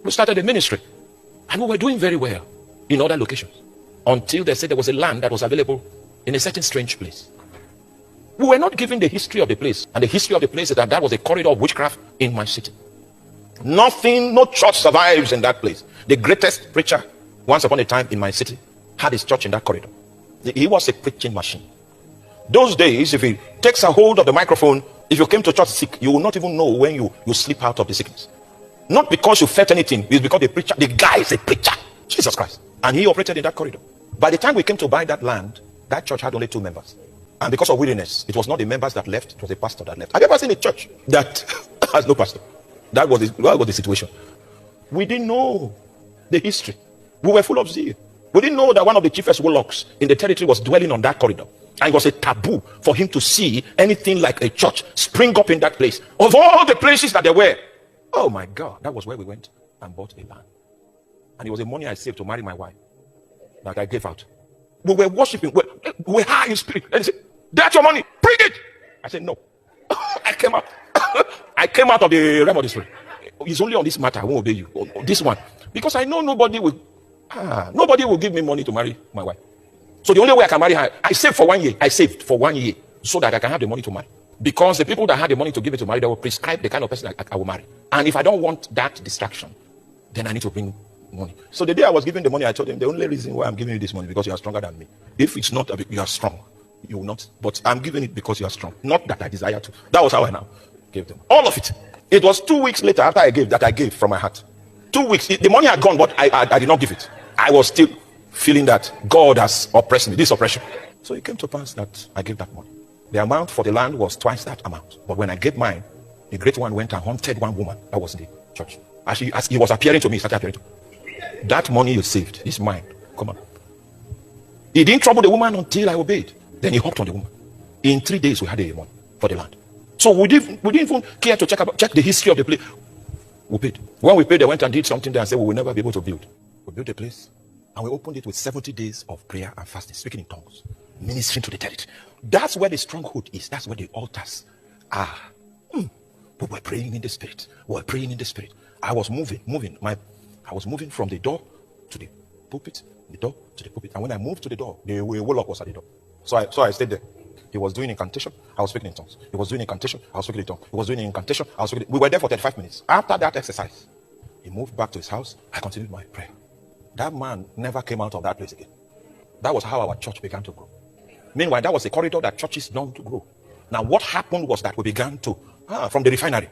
We started a ministry. And we were doing very well in other locations. Until they said there was a land that was available in a certain strange place. We were not given the history of the place. And the history of the place is that that was a corridor of witchcraft in my city. Nothing, no church survives in that place. The greatest preacher, once upon a time in my city, had his church in that corridor. He was a preaching machine. Those days, if he takes a hold of the microphone, if you came to church sick, you will not even know when you slip out of the sickness. Not because you felt anything, it's because the guy is a preacher. Jesus Christ. And he operated in that corridor. By the time we came to buy that land, that church had only 2 members. And because of weariness, it was not the members that left, it was the pastor that left. Have you ever seen a church that has no pastor? That was the situation. We didn't know the history. We were full of zeal. We didn't know that one of the chiefest warlocks in the territory was dwelling on that corridor. And it was a taboo for him to see anything like a church spring up in that place. Of all the places that there were. Oh my God, that was where we went and bought a land. And it was the money I saved to marry my wife that I gave out. We were worshiping. We were high in spirit. And he said, that's your money. Bring it. I said, no. I came out. I came out of the realm of the spirit. It's only on this matter I won't obey you. This one. Because I know nobody will give me money to marry my wife. So the only way I can marry her, I saved for 1 year. I saved for 1 year so that I can have the money to marry. Because the people that had the money to give me to marry, they will prescribe the kind of person I will marry. And if I don't want that distraction, then I need to bring money. So the day I was giving the money, I told them the only reason why I'm giving you this money because you are stronger than me. If it's not you are strong, you will not. But I'm giving it because you are strong. Not that I desire to. That was how I now gave them. All of it. It was 2 weeks later after I gave from my heart. 2 weeks. The money had gone, but I did not give it. I was still feeling that God has oppressed me. This oppression. So it came to pass that I gave that money. The amount for the land was twice that amount. But when I gave mine, the great one went and hunted one woman. That was in the church. As he was appearing to me, he started appearing to me. That money you saved is mine. Come on. He didn't trouble the woman until I obeyed. Then he hopped on the woman. In 3 days, we had the money for the land. So we didn't even care to check the history of the place. We paid. When we paid, they went and did something there and said we will never be able to build. We built the place and we opened it with 70 days of prayer and fasting, speaking in tongues, ministering to the territory. That's where the stronghold is. That's where the altars are. We were praying in the spirit. We were praying in the spirit. I was moving. I was moving from the door to the pulpit, the door to the pulpit. And when I moved to the door, the warlock was at the door. So I stayed there. He was doing incantation. I was speaking in tongues. He was doing incantation. I was speaking in tongues. He was doing incantation. I was speaking. We were there for 35 minutes. After that exercise, he moved back to his house. I continued my prayer. That man never came out of that place again. That was how our church began to grow. Meanwhile, that was a corridor that churches don't grow. Now, what happened was that we began to, from the refinery.